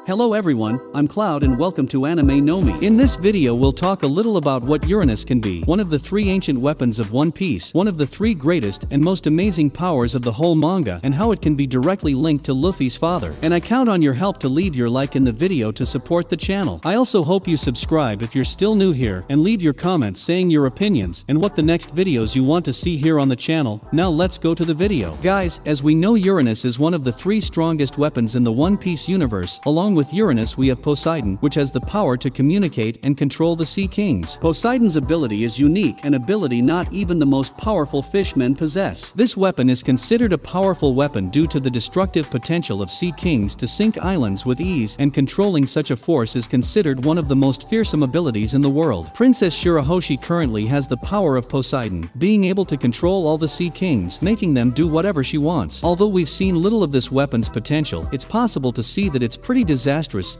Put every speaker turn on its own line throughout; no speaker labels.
Hello everyone, I'm Cloud and welcome to Anime No Mi. In this video we'll talk a little about what Uranus can be, one of the three ancient weapons of One Piece, one of the three greatest and most amazing powers of the whole manga, and how it can be directly linked to Luffy's father. And I count on your help to leave your like in the video to support the channel. I also hope you subscribe if you're still new here, and leave your comments saying your opinions and what the next videos you want to see here on the channel. Now let's go to the video. Guys, as we know, Uranus is one of the three strongest weapons in the One Piece universe. Along with Uranus we have Poseidon, which has the power to communicate and control the Sea Kings. Poseidon's ability is unique, an ability not even the most powerful fishmen possess. This weapon is considered a powerful weapon due to the destructive potential of Sea Kings to sink islands with ease, and controlling such a force is considered one of the most fearsome abilities in the world. Princess Shirahoshi currently has the power of Poseidon, being able to control all the Sea Kings, making them do whatever she wants. Although we've seen little of this weapon's potential, it's possible to see that it's pretty disastrous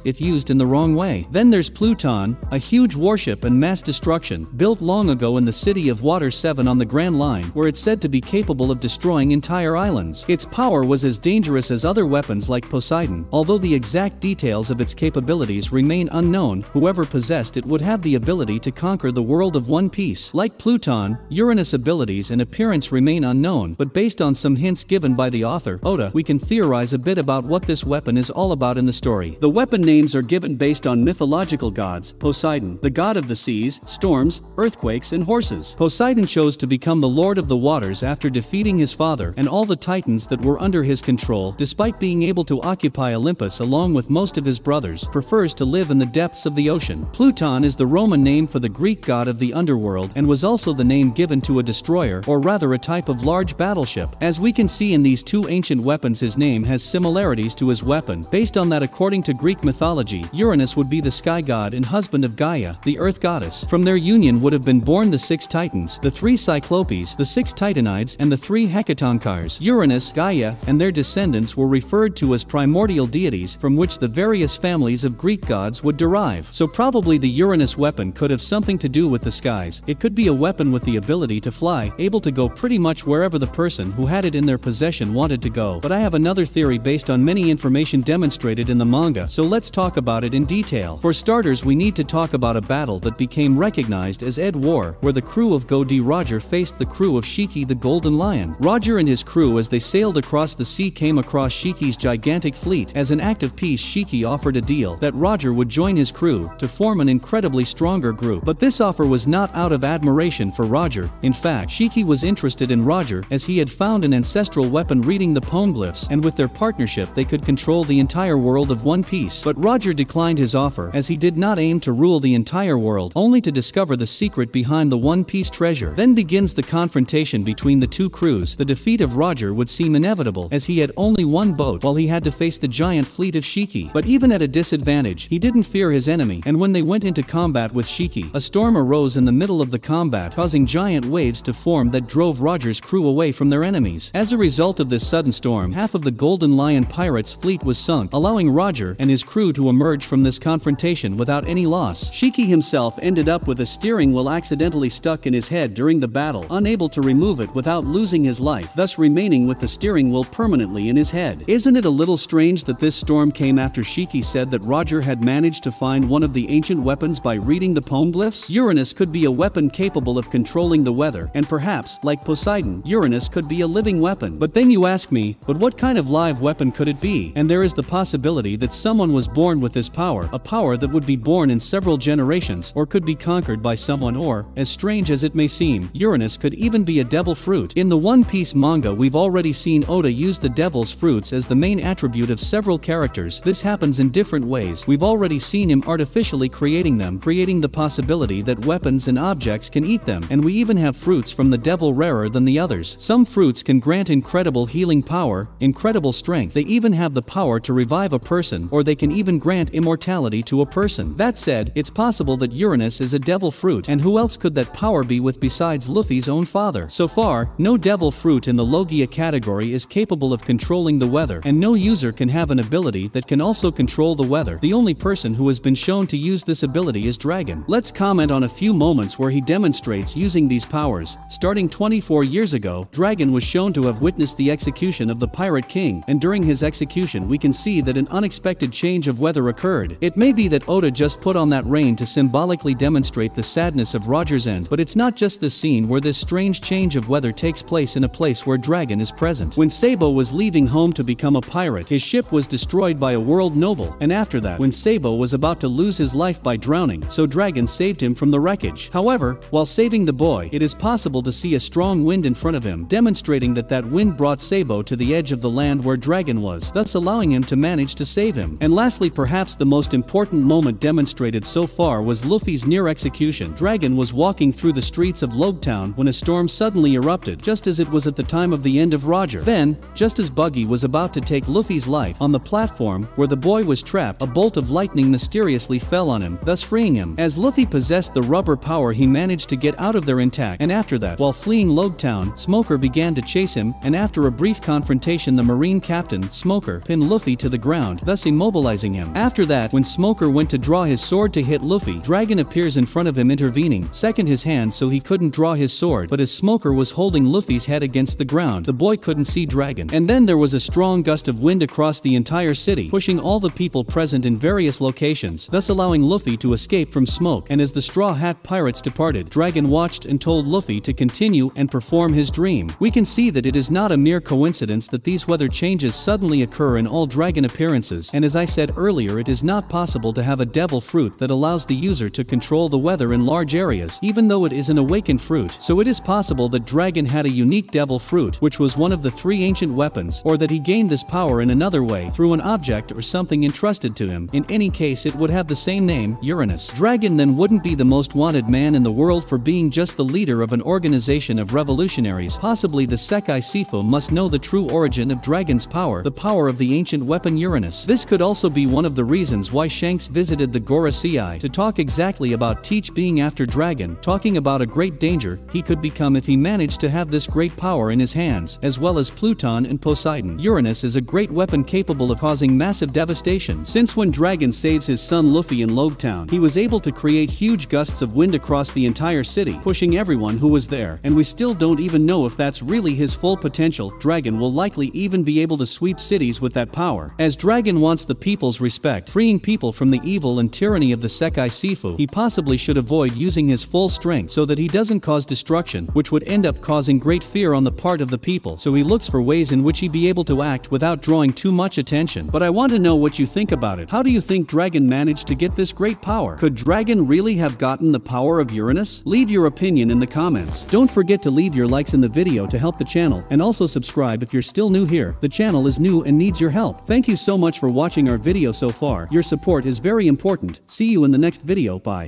if used in the wrong way. Then there's Pluton, a huge warship and mass destruction, built long ago in the city of Water 7 on the Grand Line, where it's said to be capable of destroying entire islands. Its power was as dangerous as other weapons like Poseidon. Although the exact details of its capabilities remain unknown, whoever possessed it would have the ability to conquer the world of One Piece. Like Pluton, Uranus' abilities and appearance remain unknown, but based on some hints given by the author, Oda, we can theorize a bit about what this weapon is all about in the story. The weapon names are given based on mythological gods: Poseidon, the god of the seas, storms, earthquakes and horses. Poseidon chose to become the lord of the waters after defeating his father and all the titans that were under his control. Despite being able to occupy Olympus along with most of his brothers, prefers to live in the depths of the ocean. Pluton is the Roman name for the Greek god of the underworld and was also the name given to a destroyer, or rather a type of large battleship. As we can see in these two ancient weapons, his name has similarities to his weapon. Based on that, according to Greek mythology, Uranus would be the sky god and husband of Gaia, the earth goddess. From their union would have been born the six titans, the three Cyclopes, the six Titanides, and the three Hecatonkars. Uranus, Gaia, and their descendants were referred to as primordial deities from which the various families of Greek gods would derive. So probably the Uranus weapon could have something to do with the skies. It could be a weapon with the ability to fly, able to go pretty much wherever the person who had it in their possession wanted to go. But I have another theory based on many information demonstrated in the manga, so let's talk about it in detail. For starters, we need to talk about a battle that became recognized as Ed War, where the crew of Go D. Roger faced the crew of Shiki the Golden Lion. Roger and his crew, as they sailed across the sea, came across Shiki's gigantic fleet. As an act of peace, Shiki offered a deal that Roger would join his crew to form an incredibly stronger group. But this offer was not out of admiration for Roger. In fact, Shiki was interested in Roger as he had found an ancestral weapon reading the poneglyphs, and with their partnership they could control the entire world of One Piece. But Roger declined his offer, as he did not aim to rule the entire world, only to discover the secret behind the One Piece treasure. Then begins the confrontation between the two crews. The defeat of Roger would seem inevitable, as he had only one boat while he had to face the giant fleet of Shiki. But even at a disadvantage, he didn't fear his enemy, and when they went into combat with Shiki, a storm arose in the middle of the combat, causing giant waves to form that drove Roger's crew away from their enemies. As a result of this sudden storm, half of the Golden Lion pirates' fleet was sunk, allowing Roger and his crew to emerge from this confrontation without any loss. Shiki himself ended up with a steering wheel accidentally stuck in his head during the battle, unable to remove it without losing his life, thus remaining with the steering wheel permanently in his head. Isn't it a little strange that this storm came after Shiki said that Roger had managed to find one of the ancient weapons by reading the poneglyphs? Uranus could be a weapon capable of controlling the weather, and perhaps, like Poseidon, Uranus could be a living weapon. But then you ask me, but what kind of live weapon could it be? And there is the possibility that someone was born with this power, a power that would be born in several generations, or could be conquered by someone, or, as strange as it may seem, Uranus could even be a devil fruit. In the One Piece manga we've already seen Oda use the devil's fruits as the main attribute of several characters. This happens in different ways. We've already seen him artificially creating them, creating the possibility that weapons and objects can eat them, and we even have fruits from the devil rarer than the others. Some fruits can grant incredible healing power, incredible strength. They even have the power to revive a person, or they can even grant immortality to a person. That said, it's possible that Uranus is a devil fruit, and who else could that power be with besides Luffy's own father? So far, no devil fruit in the Logia category is capable of controlling the weather, and no user can have an ability that can also control the weather. The only person who has been shown to use this ability is Dragon. Let's comment on a few moments where he demonstrates using these powers. Starting 24 years ago, Dragon was shown to have witnessed the execution of the Pirate King, and during his execution we can see that an unexpected unexpected change of weather occurred. It may be that Oda just put on that rain to symbolically demonstrate the sadness of Roger's end, but it's not just this scene where this strange change of weather takes place in a place where Dragon is present. When Sabo was leaving home to become a pirate, his ship was destroyed by a world noble, and after that, when Sabo was about to lose his life by drowning, so Dragon saved him from the wreckage. However, while saving the boy, it is possible to see a strong wind in front of him, demonstrating that that wind brought Sabo to the edge of the land where Dragon was, thus allowing him to manage to save him. And lastly, perhaps the most important moment demonstrated so far was Luffy's near execution. Dragon was walking through the streets of Logtown when a storm suddenly erupted, just as it was at the time of the end of Roger. Then, just as Buggy was about to take Luffy's life, on the platform where the boy was trapped, a bolt of lightning mysteriously fell on him, thus freeing him. As Luffy possessed the rubber power, he managed to get out of there intact, and after that, while fleeing Logtown, Smoker began to chase him, and after a brief confrontation, the Marine Captain, Smoker, pinned Luffy to the ground, thus immobilizing him. After that, when Smoker went to draw his sword to hit Luffy, Dragon appears in front of him, intervening, second his hand so he couldn't draw his sword, but as Smoker was holding Luffy's head against the ground, the boy couldn't see Dragon. And then there was a strong gust of wind across the entire city, pushing all the people present in various locations, thus allowing Luffy to escape from smoke. And as the Straw Hat Pirates departed, Dragon watched and told Luffy to continue and perform his dream. We can see that it is not a mere coincidence that these weather changes suddenly occur in all Dragon appearances, and as I said earlier, it is not possible to have a devil fruit that allows the user to control the weather in large areas, even though it is an awakened fruit. So it is possible that Dragon had a unique devil fruit, which was one of the three ancient weapons, or that he gained this power in another way, through an object or something entrusted to him. In any case, it would have the same name, Uranus. Dragon then wouldn't be the most wanted man in the world for being just the leader of an organization of revolutionaries. Possibly the Sekai Sifu must know the true origin of Dragon's power, the power of the ancient weapon Uranus. This could also be one of the reasons why Shanks visited the Gorosei to talk exactly about Teach being after Dragon, talking about a great danger he could become if he managed to have this great power in his hands, as well as Pluton and Poseidon. Uranus is a great weapon capable of causing massive devastation. Since when Dragon saves his son Luffy in Logtown, he was able to create huge gusts of wind across the entire city, pushing everyone who was there, and we still don't even know if that's really his full potential. Dragon will likely even be able to sweep cities with that power. As Dragon wants the people's respect, freeing people from the evil and tyranny of the Sekai Sifu, he possibly should avoid using his full strength so that he doesn't cause destruction, which would end up causing great fear on the part of the people. So he looks for ways in which he'd be able to act without drawing too much attention. But I want to know what you think about it. How do you think Dragon managed to get this great power? Could Dragon really have gotten the power of Uranus? Leave your opinion in the comments. Don't forget to leave your likes in the video to help the channel, and also subscribe if you're still new here. The channel is new and needs your help. Thank you so much for watching our video so far. Your support is very important. See you in the next video. Bye.